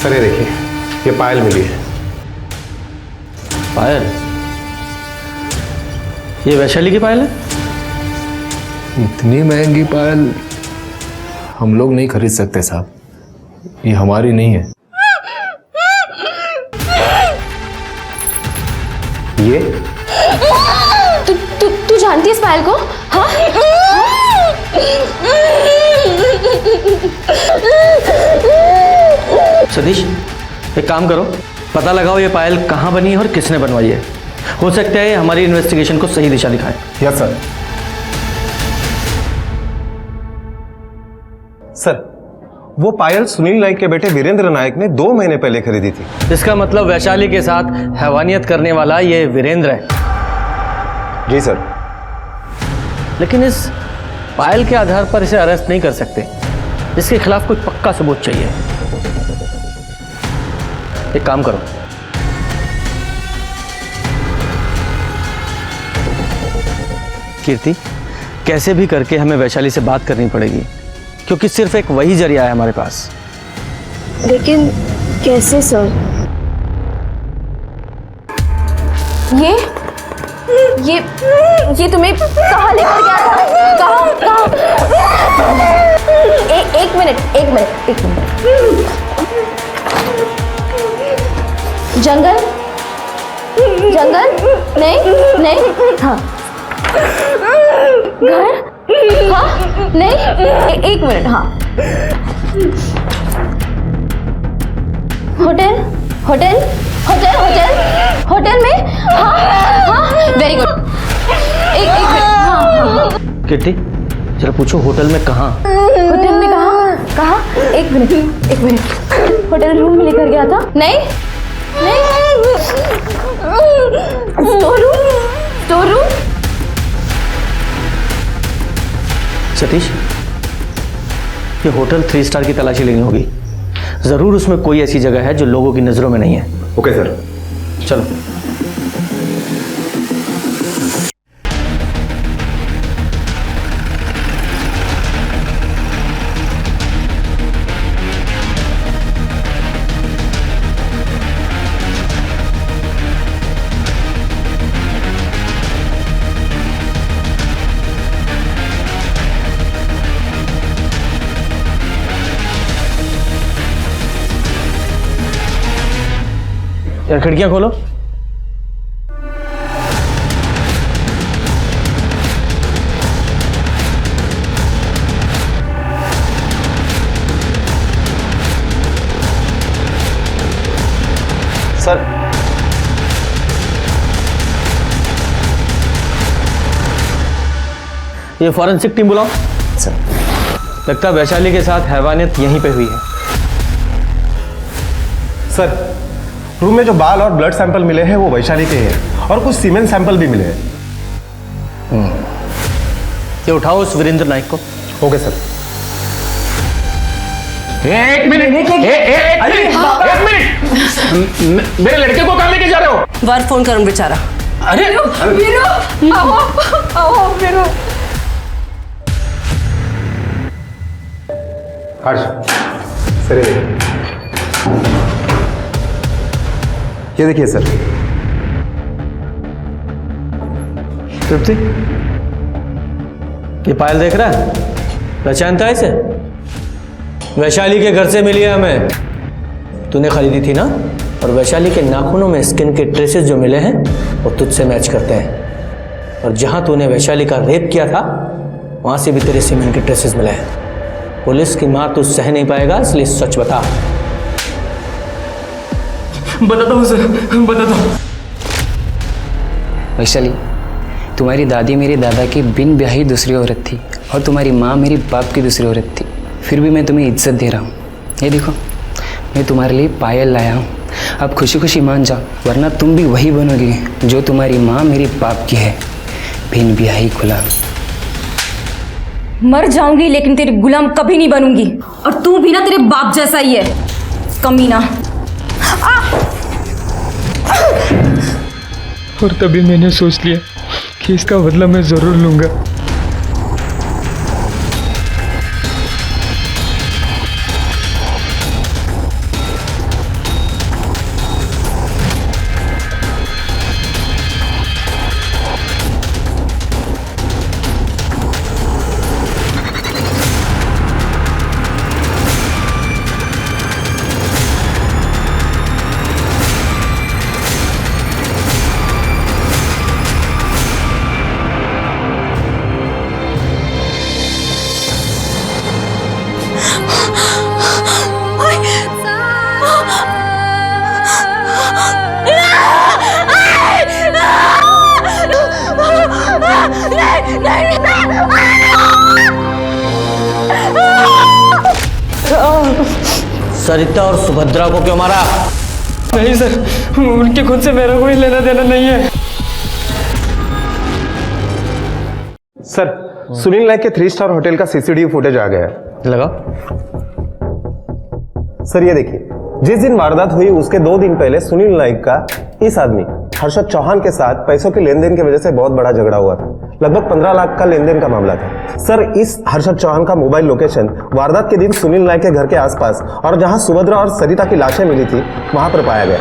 ये देखिए, ये पायल मिली है। पायल? ये वैशाली की पायल है? इतनी महंगी पायल हम लोग नहीं खरीद सकते साहब, ये हमारी नहीं है। ये तू जानती है इस पायल को? हाँ? सतीश एक काम करो, पता लगाओ ये पायल कहाँ बनी है और किसने बनवाई है। हो सकता है हमारी इन्वेस्टिगेशन को सही दिशा दिखाए। Yes sir. सर वो पायल सुनील नाइक के बेटे वीरेंद्र नायक ने 2 महीने पहले खरीदी थी। इसका मतलब वैशाली के साथ हैवानियत करने वाला ये वीरेंद्र है। जी सर। लेकिन इस पायल के आधार पर इसे अरेस्ट नहीं कर सकते, इसके खिलाफ कोई पक्का सबूत चाहिए। एक काम करो, कीर्ति कैसे भी करके हमें वैशाली से बात करनी पड़ेगी क्योंकि सिर्फ एक वही जरिया है हमारे पास। लेकिन कैसे सर? ये तुम्हें कहाँ लेकर गया था? कहाँ? एक मिनट। जंगल? नहीं हाँ। घर? हाँ नहीं, एक मिनट। हाँ होटल में? हाँ वेरी गुड। एक मिनट। हाँ। कीर्ति जरा पूछो होटल में कहाँ? होटल में कहाँ? एक मिनट। होटल रूम में लेकर गया था? नहीं स्टोर रूम। सतीश ये होटल 3 स्टार की तलाशी लेनी होगी। जरूर उसमें कोई ऐसी जगह है जो लोगों की नजरों में नहीं है। Okay sir. चलो। यार खिड़कियां खोलो। सर ये फॉरेंसिक टीम बुलाओ। सर लगता है वैशाली के साथ हैवानियत यहीं पे हुई है। सर रूम में जो बाल और ब्लड सैंपल मिले हैं वो वैशाली के हैं और कुछ सीमेंट सैंपल भी मिले हैं। ये उठाओ उस वीरेंद्र नाइक को। Okay sir. एक मिनट, एक मिनट, मेरे लड़के को कहाँ लेके जा रहे हो? बार फोन करूं बेचारा। अरे हर्ष सर ये देखिए सर। तृप्ति, ये पायल देख रहा है? पहचानता है इसे? वैशाली के घर से मिली है हमें। तूने खरीदी थी ना? और वैशाली के नाखूनों में स्किन के ट्रेसेस जो मिले हैं वो तुझसे मैच करते हैं। और जहां तूने वैशाली का रेप किया था वहां से भी तेरे सीमेंट के ट्रेसेस मिले हैं। पुलिस की मां तू सह नहीं पाएगा, इसलिए सच बता। बताता हूँ सर, बताता हूँ। वैशाली, तुम्हारी दादी मेरे दादा की बिन ब्याही दूसरी औरत थी और तुम्हारी माँ मेरी बाप की दूसरी औरत थी। फिर भी मैं तुम्हें इज्जत दे रहा हूँ। ये देखो, मैं तुम्हारे लिए पायल लाया हूँ। अब खुशी खुशी मान जाओ, वरना तुम भी वही बनोगी जो तुम्हारी माँ मेरी बाप की है, बिन ब्याही गुलाम। मर जाऊंगी लेकिन तेरी गुलाम कभी नहीं बनूंगी। और तू भी ना तेरे बाप जैसा ही है, कमीना। और तभी मैंने सोच लिया कि इसका बदला मैं जरूर लूंगा। सरिता और सुभद्रा को क्यों मारा? नहीं सर, उनके खुद से मेरा कोई लेना देना नहीं है। सर सुनील नाइक के 3 स्टार होटल का सीसीटीवी फुटेज आ गया है। लगाओ। सर ये देखिए, जिस दिन वारदात हुई उसके 2 दिन पहले सुनील नाइक का इस आदमी हर्षद चौहान के साथ पैसों के लेन देन की वजह से बहुत बड़ा झगड़ा हुआ था। लगभग 15 लाख का लेन देन का मामला था। सर इस हर्षद चौहान का मोबाइल लोकेशन वारदात के दिन सुनील नाइक के घर के आसपास और जहां सुभद्रा और सरिता की लाशें मिली थी वहां पर पाया गया।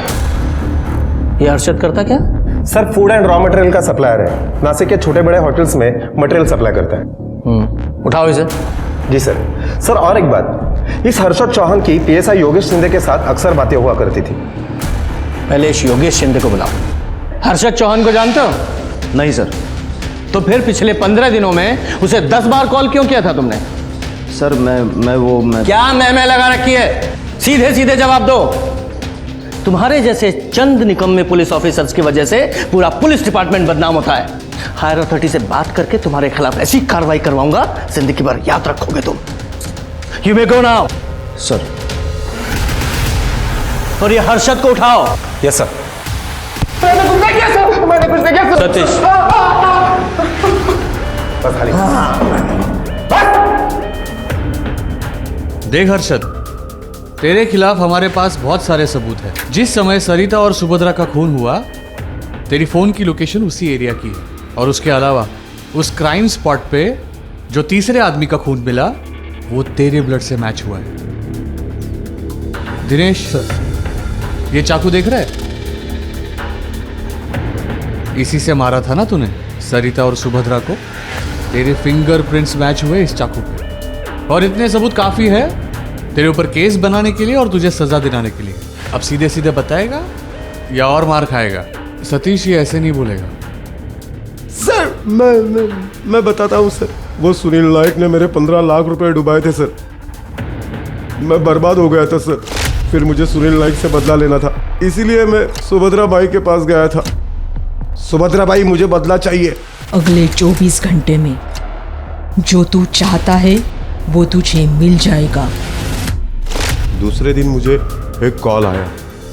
ये हर्षद करता क्या? Sir food and raw material का सप्लायर है। नासिक के छोटे बड़े होटल्स में मटेरियल सप्लाई करता है। उठाओ इसे। जी सर। सर और एक बात, इस हर्षद चौहान की पीएसआई योगेश शिंदे के साथ अक्सर बातें हुआ करती थी। पहले इस योगेश शिंदे को बुलाओ। हर्षद चौहान को जानते हो? नहीं सर। तो फिर पिछले 15 दिनों में उसे 10 बार कॉल क्यों किया था तुमने? सर मैं क्या मैं लगा रखी है? सीधे सीधे जवाब दो। तुम्हारे जैसे चंद निकम्मे पुलिस ऑफिसर्स की वजह से पूरा पुलिस डिपार्टमेंट बदनाम होता है। हायर अथॉरिटी से बात करके तुम्हारे खिलाफ ऐसी कार्रवाई करवाऊंगा, जिंदगी भर याद रखोगे तुम। You may go now. Sir. और ये हर्षद को उठाओ। Yes sir. मैंने कुछ नहीं किया सर, मैंने कुछ नहीं किया सर। सतीश। बस खाली। देख हर्षद, तेरे खिलाफ हमारे पास बहुत सारे सबूत हैं। जिस समय सरिता और सुभद्रा का खून हुआ, तेरी फोन की लोकेशन उसी एरिया की है। और उसके अलावा उस क्राइम स्पॉट पे जो तीसरे आदमी का खून मिला वो तेरे ब्लड से मैच हुआ है। दिनेश, ये चाकू देख रहा है? इसी से मारा था ना तूने सरिता और सुभद्रा को। तेरे फिंगरप्रिंट्स मैच हुए इस चाकू पे। और इतने सबूत काफी है तेरे ऊपर केस बनाने के लिए और तुझे सजा दिलाने के लिए। अब सीधे सीधे बताएगा या और मार खाएगा। सतीश ये ऐसे नहीं बोलेगा। सर मैं बताता हूँ सर, वो सुनील नायक ने मेरे 15 लाख रुपए डुबाए थे सर। मैं बर्बाद हो गया था सर, फिर मुझे सुनील नायक से बदला लेना था, इसीलिए मैं सुभद्रा बाई के पास गया था। सुभद्रा बाई, मुझे बदला चाहिए। अगले 24 घंटे में जो तू चाहता है वो तुझे मिल जाएगा। दूसरे दिन मुझे एक कॉल आया।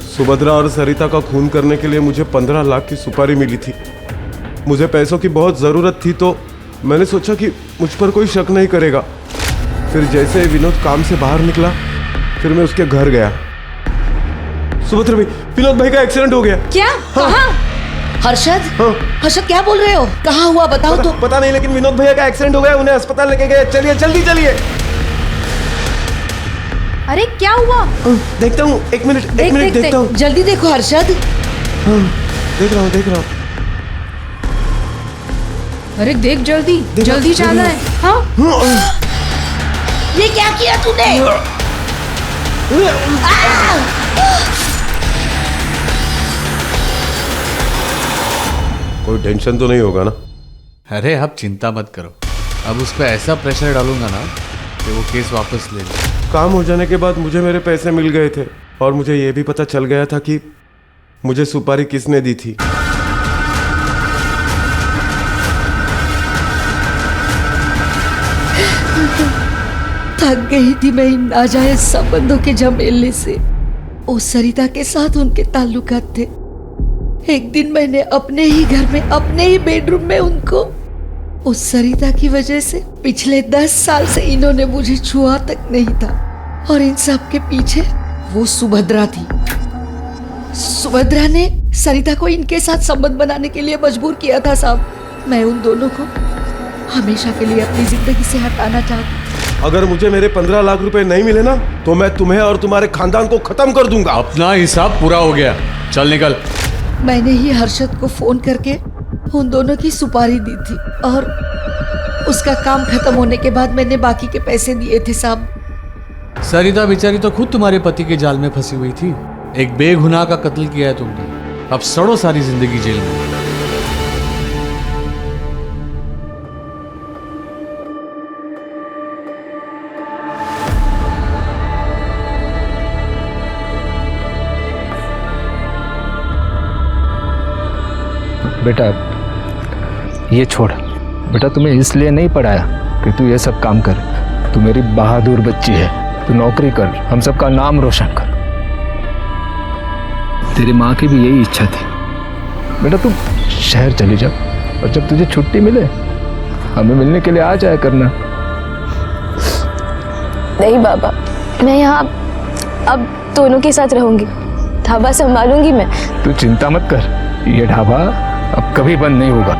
सुभद्रा और सरिता का खून करने के लिए मुझे 15 लाख की सुपारी मिली थी। मुझे पैसों की बहुत ज़रूरत थी, तो मैंने सोचा कि मुझ पर कोई शक नहीं करेगा। फिर जैसे विनोद काम से बाहर निकला, फिर मैं उसके घर गया। सुभद्रा भाई, विनोद भाई का एक्सीडेंट हो गया। क्या? कहाँ? हर्षद? हर्षद क्या बोल रहे हो? कहाँ हुआ बताओ तो। पता नहीं, लेकिन विनोद भैया का एक्सीडेंट हो गया, उन्हें अस्पताल लेके गए। चलिए जल्दी चलिए। अरे क्या हुआ? देखता हूँ, एक मिनट देखता हूँ। जल्दी देखो हर्षद। देख रहा हूँ। अरे देख जल्दी जाना है। हाँ ये क्या किया तूने? कोई टेंशन तो नहीं होगा ना? अरे आप चिंता मत करो, अब उस पर ऐसा प्रेशर डालूंगा ना कि वो केस वापस ले ले। काम हो जाने के बाद मुझे मेरे पैसे मिल गए थे, और मुझे ये भी पता चल गया था कि मुझे सुपारी किसने दी थी। थक गई थी मैं इन नाजायज संबंधों के झमेले से। उस सरिता के साथ उनके ताल्लुकात थे। एक दिन मैंने अपने ही घर में, अपने ही बेडरूम में उनको, उस सरिता की वजह से पिछले 10 साल से इन्होंने मुझे छुआ तक नहीं था। और इन सब के पीछे वो सुभद्रा थी। सुभद्रा ने सरिता को इनके साथ संबंध बनाने के लिए मजबूर किया था साहब। मैं उन दोनों को हमेशा के लिए अपनी जिंदगी से हटाना चाहती। अगर मुझे मेरे 15 लाख रुपए नहीं मिले ना, तो मैं तुम्हें और तुम्हारे खानदान को खत्म कर दूंगा। अपना हिसाब पूरा हो गया, चल निकल। मैंने ही हर्षद को फोन करके उन दोनों की सुपारी दी थी, और उसका काम खत्म होने के बाद मैंने बाकी के पैसे दिए थे साहब। सरिता बेचारी तो खुद तुम्हारे पति के जाल में फंसी हुई थी। एक बेगुनाह का कत्ल किया है तुमने, अब सड़ो सारी जिंदगी जेल में। बेटा ये छोड़, बेटा तुम्हें इसलिए नहीं पढ़ाया कि तू ये सब काम कर। तू मेरी बहादुर बच्ची है, तू नौकरी कर, हम सबका नाम रोशन कर। तेरी माँ की भी यही इच्छा थी। बेटा तू शहर चली जा, और जब तुझे छुट्टी मिले हमें मिलने के लिए आ जाया करना। नहीं बाबा, मैं यहाँ अब दोनों के साथ रहूंगी, ढाबा संभालूंगी मैं। तू चिंता मत कर, ये ढाबा अब कभी बंद नहीं होगा।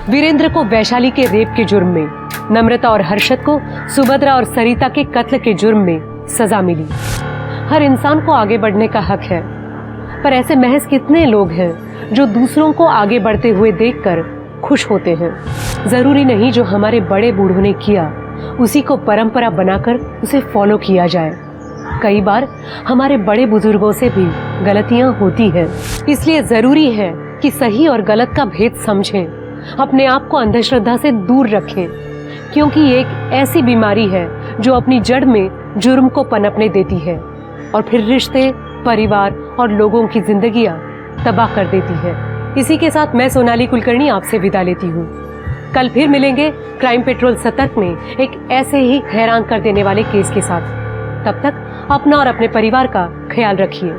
वीरेंद्र को वैशाली के रेप के जुर्म में, नम्रता और हर्षद को सुभद्रा और सरिता के कत्ल के जुर्म में सजा मिली। हर इंसान को आगे बढ़ने का हक है, पर ऐसे महज कितने लोग हैं जो दूसरों को आगे बढ़ते हुए देखकर खुश होते हैं। जरूरी नहीं जो हमारे बड़े बूढ़ों ने किया उसी को परंपरा बनाकर उसे फॉलो किया जाए। कई बार हमारे बड़े बुजुर्गों से भी गलतियां होती हैं, इसलिए जरूरी है कि सही और गलत का भेद समझें, अपने आप को अंधश्रद्धा से दूर रखें, क्योंकि ये एक ऐसी बीमारी है जो अपनी जड़ में जुर्म को पनपने देती है और फिर रिश्ते, परिवार और लोगों की जिंदगियां तबाह कर देती है। इसी के साथ मैं सोनाली कुलकर्णी आपसे विदा लेती हूँ। कल फिर मिलेंगे क्राइम पेट्रोल सतर्क में एक ऐसे ही हैरान कर देने वाले केस के साथ। तब तक अपना और अपने परिवार का ख्याल रखिए,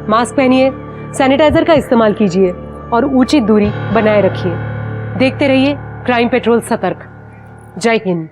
मास्क पहनिए, सैनिटाइजर का इस्तेमाल कीजिए और उचित दूरी बनाए रखिए। देखते रहिए क्राइम पेट्रोल सतर्क। जय हिंद।